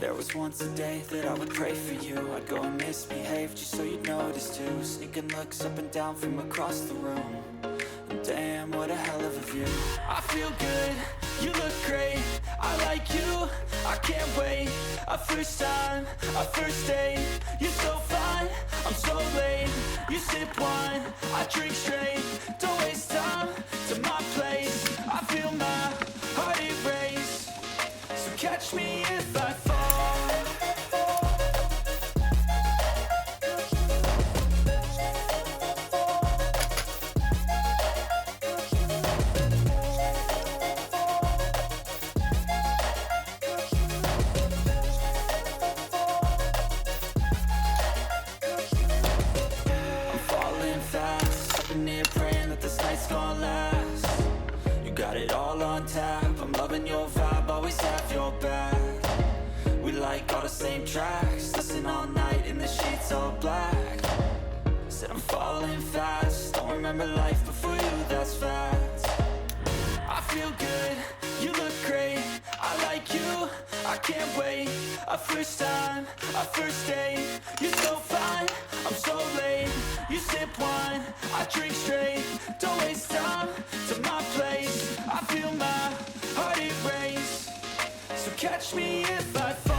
There was once a day that I would pray for you. I'd go and misbehave just so you'd notice too. Sneaking looks up and down from across the room. And damn, what a hell of a view. I feel good, you look great, I like you, I can't wait. A first time, a first date. You're so fine, I'm so late. You sip wine, I drink straight. Don't waste time to my place. I feel my heart erase. So catch me if I fall. I'm falling fast, sitting here praying that this night's gonna last. You got it all on tap, I'm loving your vibe, always have your back. We like all the same tracks, listen all night in the sheets all black. Said I'm falling fast, don't remember life before you, that's fact. I feel good, you look great, I like you, I can't wait. A first time, a first date. You're so fine, I'm so late. You sip wine, I drink straight. Don't waste time to my place. I feel my heart erase. So catch me if I fall.